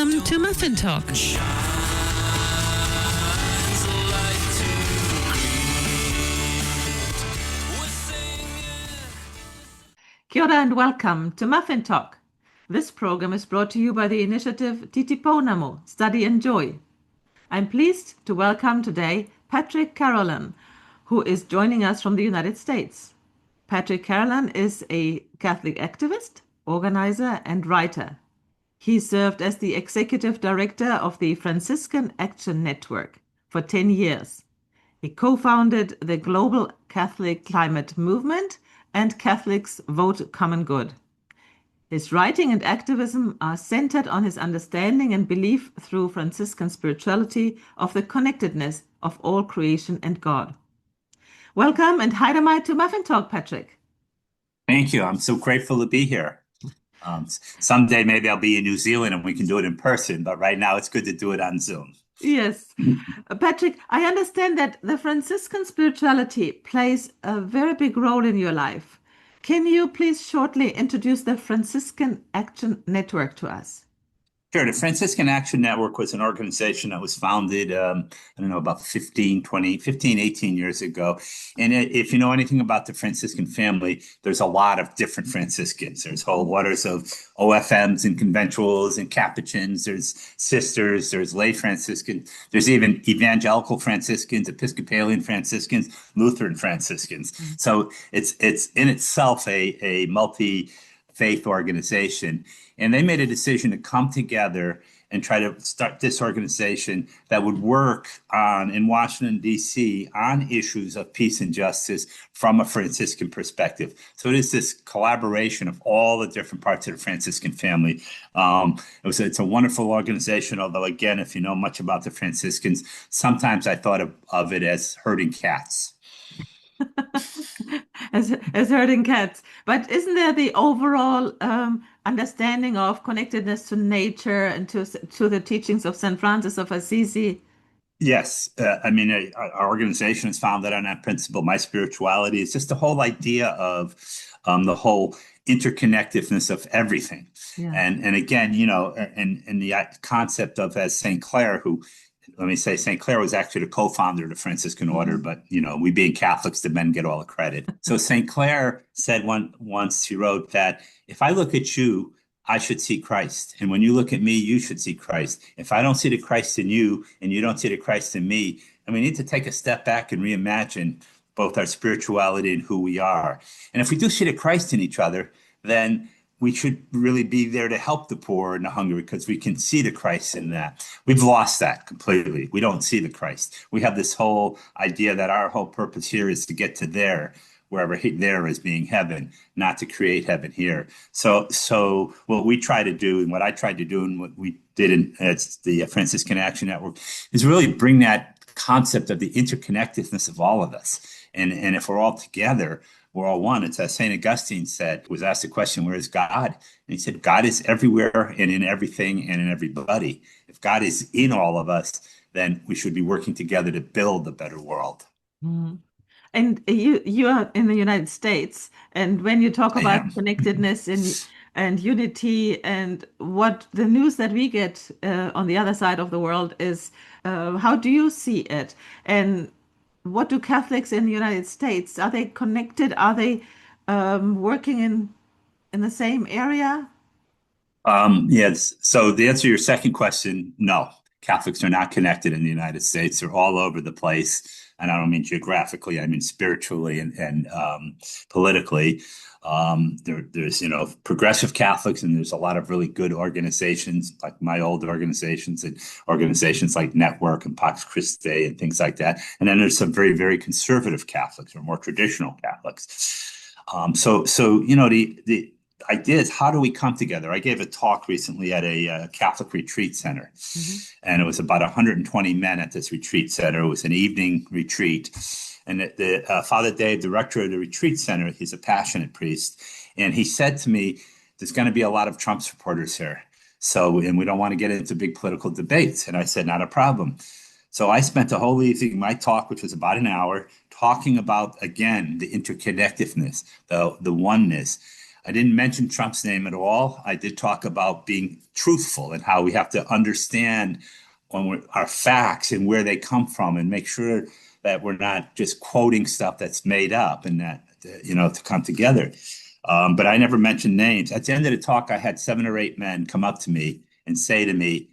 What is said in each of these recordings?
Welcome to Muffin Talk. Kia ora and welcome to Muffin Talk. This program is brought to you by the initiative Titipounamu, Study and Joy. I'm pleased to welcome today Patrick Carolan, who is joining us from the United States. Patrick Carolan is a Catholic activist, organizer, and writer. He served as the executive director of the Franciscan Action Network for 10 years. He co-founded the Global Catholic Climate Movement and Catholics Vote Common Good. His writing and activism are centered on his understanding and belief through Franciscan spirituality of the connectedness of all creation and God. Welcome and Haidamai to Muffin Talk, Patrick. Thank you. I'm so grateful to be here. Someday maybe I'll be in New Zealand and we can do it in person, but right now it's good to do it on Zoom. Yes. Patrick, I understand that the Franciscan spirituality plays a very big role in your life. Can you please shortly introduce the Franciscan Action Network to us? Sure. The Franciscan Action Network was an organization that was founded, about 18 years ago. And if you know anything about the Franciscan family, there's a lot of different Franciscans. There's whole orders of OFMs and conventuals and Capuchins. There's sisters. There's lay Franciscans. There's even evangelical Franciscans, Episcopalian Franciscans, Lutheran Franciscans. Mm-hmm. So it's in itself a multi-faith organization. And they made a decision to come together and try to start this organization that would work in Washington, D.C. on issues of peace and justice from a Franciscan perspective. So it is this collaboration of all the different parts of the Franciscan family. It's a wonderful organization, although, again, if you know much about the Franciscans, sometimes I thought of it as herding cats. as herding cats. But isn't there the overall understanding of connectedness to nature and to the teachings of St. Francis of Assisi? Yes. Our organization is founded on that principle. My spirituality is just the whole idea of the whole interconnectedness of everything. Yeah. And again, and the concept of, as St. Clare, St. Clare was actually the co-founder of the Franciscan order, but, we being Catholics, the men get all the credit. So St. Clare said once, she wrote that if I look at you, I should see Christ. And when you look at me, you should see Christ. If I don't see the Christ in you and you don't see the Christ in me, and we need to take a step back and reimagine both our spirituality and who we are. And if we do see the Christ in each other, then we should really be there to help the poor and the hungry because we can see the Christ in that. We've lost that completely. We don't see the Christ. We have this whole idea that our whole purpose here is to get to there, wherever there is being heaven, not to create heaven here. So what we try to do, and what I tried to do, and what we did at the Franciscan Action Network, is really bring that concept of the interconnectedness of all of us. And if we're all together, we're all one. It's as St. Augustine said, was asked the question, where is God? And he said, God is everywhere and in everything and in everybody. If God is in all of us, then we should be working together to build a better world. Mm. And you are in the United States. And when you talk about connectedness and unity and what the news that we get on the other side of the world is, how do you see it? And what do Catholics in the United States, are they connected? Are they working in the same area? Yes. So the answer to your second question, no. Catholics are not connected in the United States. They're all over the place. And I don't mean geographically, I mean spiritually and politically. There's progressive Catholics, and there's a lot of really good organizations like my old organizations and organizations like Network and Pax Christi and things like that. And then there's some very, very conservative Catholics or more traditional Catholics. The idea is, how do we come together? I gave a talk recently at a Catholic retreat center, and it was about 120 men at this retreat center. It was an evening retreat. And Father Dave, director of the retreat center, he's a passionate priest. And he said to me, there's going to be a lot of Trump supporters here. And we don't want to get into big political debates. And I said, not a problem. So I spent the whole evening, my talk, which was about an hour, talking about, again, the interconnectedness, the oneness. I didn't mention Trump's name at all. I did talk about being truthful and how we have to understand our facts and where they come from and make sure that we're not just quoting stuff that's made up and that, to come together. But I never mentioned names. At the end of the talk, I had 7 or 8 men come up to me and say to me,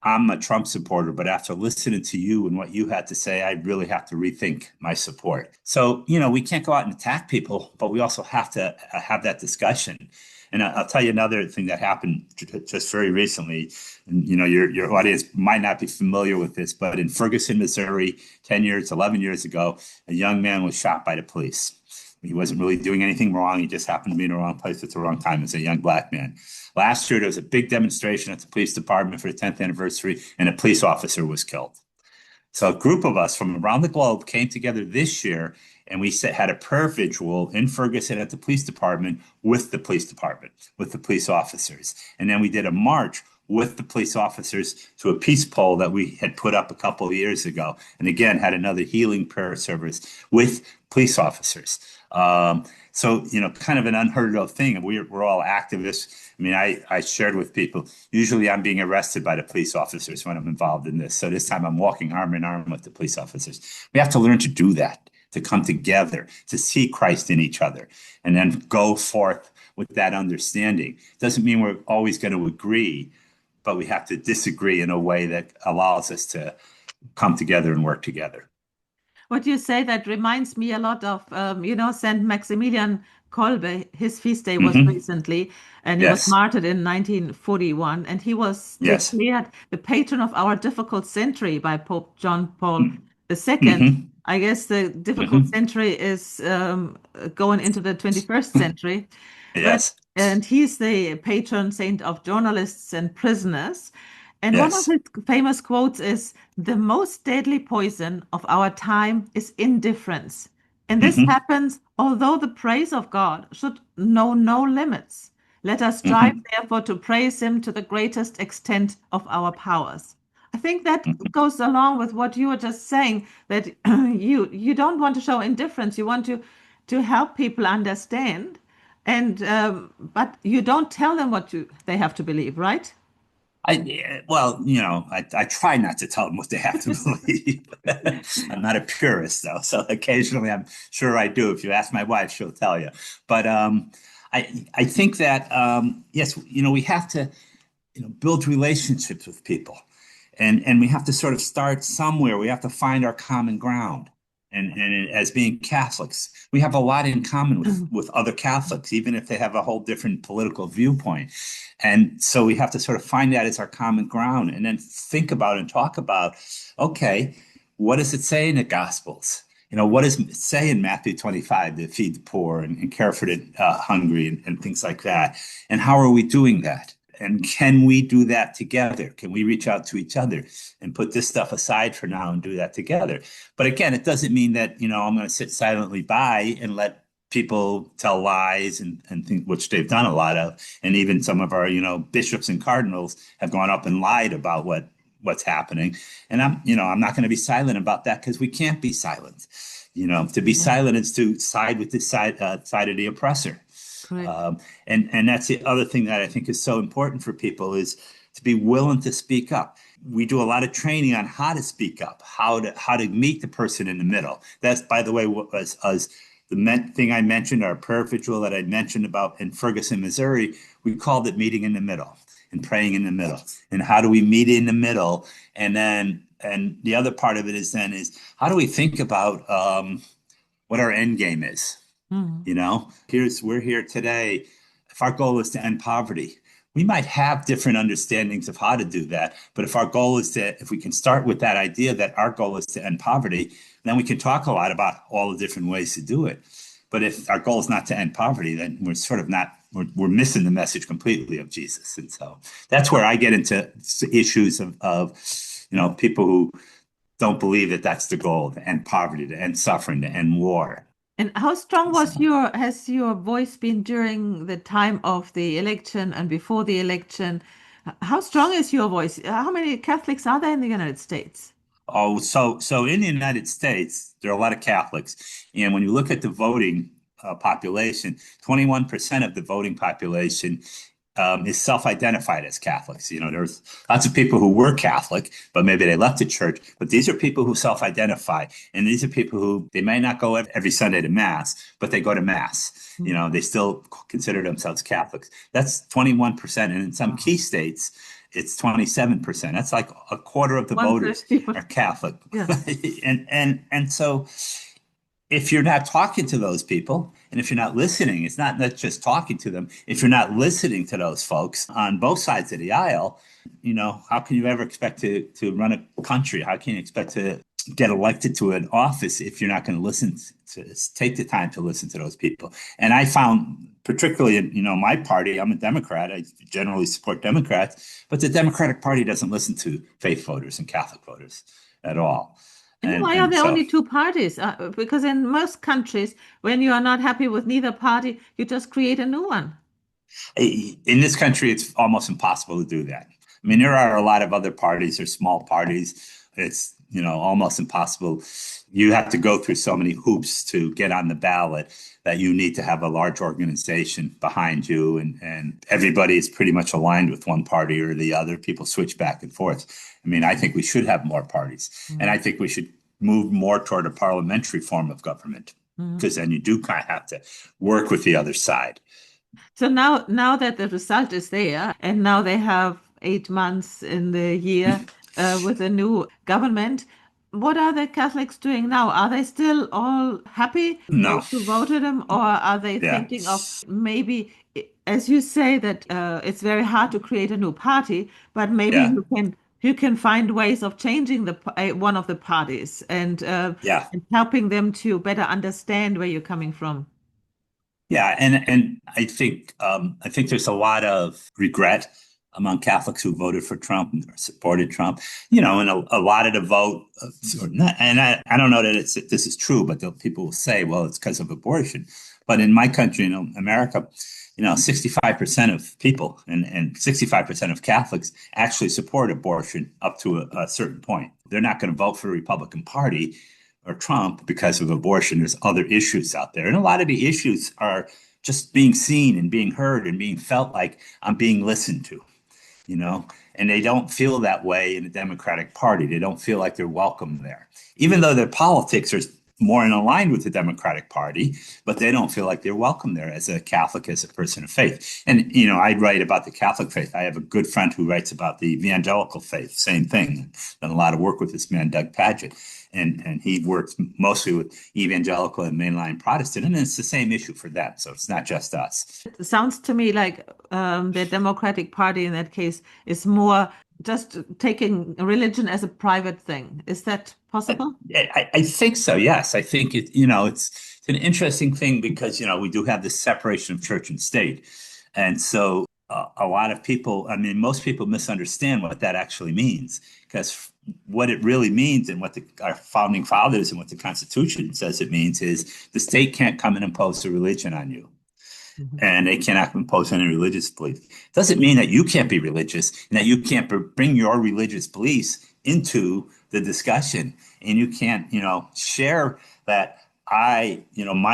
I'm a Trump supporter, but after listening to you and what you had to say, I really have to rethink my support. So, we can't go out and attack people, but we also have to have that discussion. And I'll tell you another thing that happened just very recently. And, your audience might not be familiar with this, but in Ferguson, Missouri, 10 years, 11 years ago, a young man was shot by the police. He wasn't really doing anything wrong. He just happened to be in the wrong place at the wrong time as a young black man. Last year, there was a big demonstration at the police department for the 10th anniversary, and a police officer was killed. So a group of us from around the globe came together this year, and we had a prayer vigil in Ferguson at the police department with the police officers. And then we did a march with the police officers to a peace pole that we had put up a couple of years ago. And again, had another healing prayer service with police officers. So, kind of an unheard of thing. We're all activists. I mean, I shared with people, usually I'm being arrested by the police officers when I'm involved in this. So this time I'm walking arm in arm with the police officers. We have to learn to do that, to come together, to see Christ in each other, and then go forth with that understanding. Doesn't mean we're always going to agree, but we have to disagree in a way that allows us to come together and work together. What you say, that reminds me a lot of, Saint Maximilian Kolbe. His feast day was recently, and he was martyred in 1941, and he was declared the patron of our difficult century by Pope John Paul II. I guess the difficult century is going into the 21st century. Yes. And he's the patron saint of journalists and prisoners. And one of his famous quotes is, "The most deadly poison of our time is indifference." And this happens although the praise of God should know no limits. Let us strive, therefore, to praise him to the greatest extent of our powers. I think that goes along with what you were just saying, that you don't want to show indifference. You want to help people understand, and but you don't tell them what they have to believe, right? I try not to tell them what they have to believe. I'm not a purist, though, so occasionally I'm sure I do. If you ask my wife, she'll tell you. But I think that yes, we have to build relationships with people, and we have to sort of start somewhere. We have to find our common ground. And as being Catholics, we have a lot in common with other Catholics, even if they have a whole different political viewpoint. And so we have to sort of find that as our common ground, and then think about and talk about, okay, what does it say in the Gospels? What does it say in Matthew 25 to feed the poor and care for the hungry and things like that? And how are we doing that? And can we do that together? Can we reach out to each other and put this stuff aside for now and do that together? But again, it doesn't mean that, I'm going to sit silently by and let people tell lies and things, which they've done a lot of. And even some of our, bishops and cardinals have gone up and lied about what's happening. And I'm not going to be silent about that, because we can't be silent. To be silent is to side with the side of the oppressor. And that's the other thing that I think is so important for people, is to be willing to speak up. We do a lot of training on how to speak up, how to meet the person in the middle. That's, by the way, was the thing I mentioned, our prayer vigil that I mentioned about in Ferguson, Missouri. We called it meeting in the middle and praying in the middle. And how do we meet in the middle? And the other part of it is how do we think about what our end game is? We're here today. If our goal is to end poverty, we might have different understandings of how to do that. But if we can start with that idea that our goal is to end poverty, then we can talk a lot about all the different ways to do it. But if our goal is not to end poverty, then we're sort of we're missing the message completely of Jesus. And so that's where I get into issues of people who don't believe that that's the goal, to end poverty, to end suffering, to end war. And how strong has your voice been during the time of the election and before the election? How strong is your voice? How many Catholics are there in the United States? Oh, so in the United States, there are a lot of Catholics. And when you look at the voting population, 21% of the voting population is self-identified as Catholics. You know, there's lots of people who were Catholic, but maybe they left the church. But these are people who self-identify, and these are people who they may not go every Sunday to Mass, but they go to Mass. Mm-hmm. You know, they still consider themselves Catholics. That's 21%, and in some key states, it's 27%. That's like a quarter of the voters are Catholic. Yeah. and so if you're not talking to those people, and if you're not listening, it's not just talking to them. If you're not listening to those folks on both sides of the aisle, you know, how can you ever expect to run a country? How can you expect to get elected to an office if you're not going to listen to take the time to listen to those people? And I found, particularly in, you know, my party, I'm a Democrat. I generally support Democrats, but the Democratic Party doesn't listen to faith voters and Catholic voters at all. And why are there only two parties? Because in most countries, when you are not happy with neither party, you just create a new one. In this country, it's almost impossible to do that. I mean, there are a lot of other parties or small parties. It's, you know, almost impossible. You have to go through so many hoops to get on the ballot that you need to have a large organization behind you. And everybody is pretty much aligned with one party or the other. People switch back and forth. I mean, I think we should have more parties. Mm-hmm. And I think we should move more toward a parliamentary form of government, because then you do kind of have to work with the other side. So now that the result is there, and now they have 8 months in the year with a new government, what are the Catholics doing now? Are they still all happy to vote for them, or are they thinking of maybe, as you say, that it's very hard to create a new party, but maybe you can find ways of changing one of the parties and helping them to better understand where you're coming from? Yeah, and I think there's a lot of regret among Catholics who voted for Trump or supported Trump. You know, and a lot of the vote, and I don't know that this is true, but people will say, well, it's because of abortion. But in my country, you know, America, you know, 65% of people and 65% of Catholics actually support abortion up to a certain point. They're not going to vote for the Republican Party or Trump because of abortion. There's other issues out there. And a lot of the issues are just being seen and being heard and being felt like I'm being listened to, you know, and they don't feel that way in the Democratic Party. They don't feel like they're welcome there, even though their politics are more in line with the Democratic Party, but they don't feel like they're welcome there as a Catholic, as a person of faith. And, you know, I write about the Catholic faith. I have a good friend who writes about the evangelical faith, same thing. Done a lot of work with this man, Doug Padgett. And he works mostly with evangelical and mainline Protestant, and it's the same issue for them. So it's not just us. It sounds to me like the Democratic Party in that case is more just taking religion as a private thing. Is that possible? I think so, yes. I think it's an interesting thing because, you know, we do have this separation of church and state. And so a lot of people, I mean, most people misunderstand what that actually means, because what it really means and what our founding fathers and what the Constitution says it means is the state can't come and impose a religion on you. And they cannot impose any religious belief. It doesn't mean that you can't be religious and that you can't bring your religious beliefs into the discussion. And you can't, you know, share that my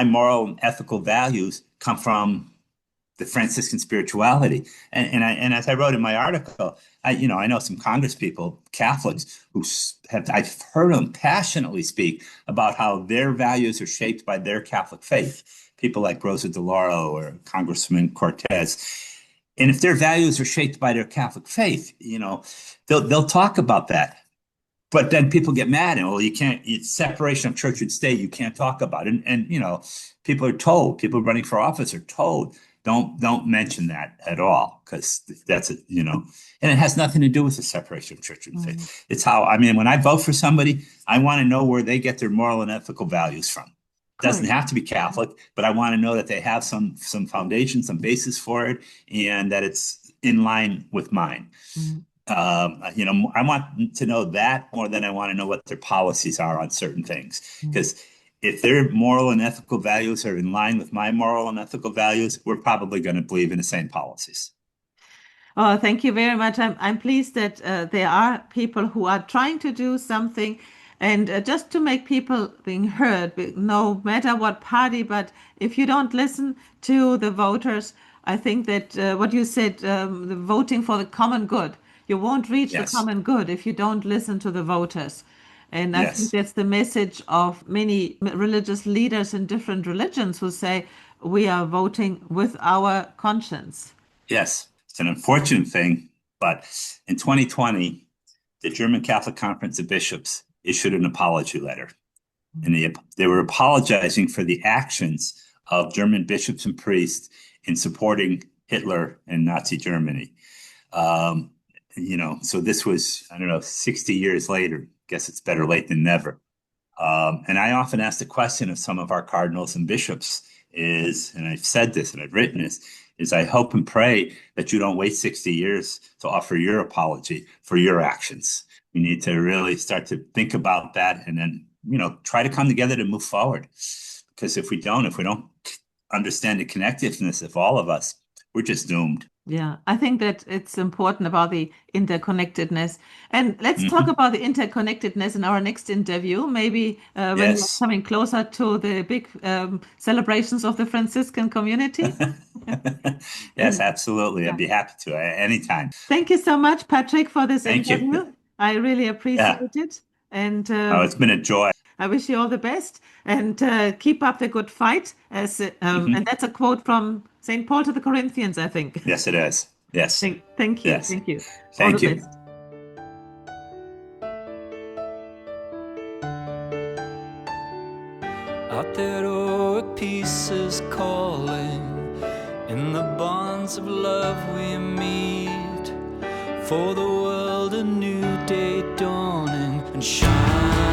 moral and ethical values come from the Franciscan spirituality. And as I wrote in my article, I know some Congress people, Catholics, I've heard them passionately speak about how their values are shaped by their Catholic faith. People like Rosa DeLauro or Congressman Cortez. And if their values are shaped by their Catholic faith, you know, they'll talk about that. But then people get mad and, well, you can't, it's separation of church and state. You can't talk about it. And you know, people running for office are told, don't mention that at all, because that's and it has nothing to do with the separation of church and faith. It's how, I mean, when I vote for somebody, I want to know where they get their moral and ethical values from. It doesn't have to be Catholic, but I want to know that they have some foundation, some basis for it, and that it's in line with mine. I want to know that more than I want to know what their policies are on certain things, because if their moral and ethical values are in line with my moral and ethical values, we're probably going to believe in the same policies. Oh, thank you very much. I'm pleased that there are people who are trying to do something. And just to make people being heard, no matter what party, but if you don't listen to the voters, I think that what you said, the voting for the common good, you won't reach the Yes. common good if you don't listen to the voters. And I think Yes. that's the message of many religious leaders in different religions who say we are voting with our conscience. Yes. It's an unfortunate thing, but in 2020, the German Catholic Conference of Bishops issued an apology letter. And they were apologizing for the actions of German bishops and priests in supporting Hitler and Nazi Germany. So this was, I don't know, 60 years later. Guess it's better late than never. And I often ask the question of some of our cardinals and bishops is, and I've said this and I've written this, is I hope and pray that you don't wait 60 years to offer your apology for your actions. We need to really start to think about that and then, try to come together to move forward. Because if we don't understand the connectedness of all of us, we're just doomed. Yeah, I think that it's important about the interconnectedness. And let's talk about the interconnectedness in our next interview, maybe when we're Yes. coming closer to the big celebrations of the Franciscan community. Yes, absolutely. I'd be happy to anytime. Thank you so much, Patrick, for this Thank you. interview. I really appreciate Yeah. it. And It's been a joy. I wish you all the best and keep up the good fight. And that's a quote from St. Paul to the Corinthians, I think. Yes, it is. Yes. Thank you. Yes. Thank you. Thank All the you. best. Out there, heroic peace is calling. In the bonds of love we meet. For the world, a new day dawning and shine.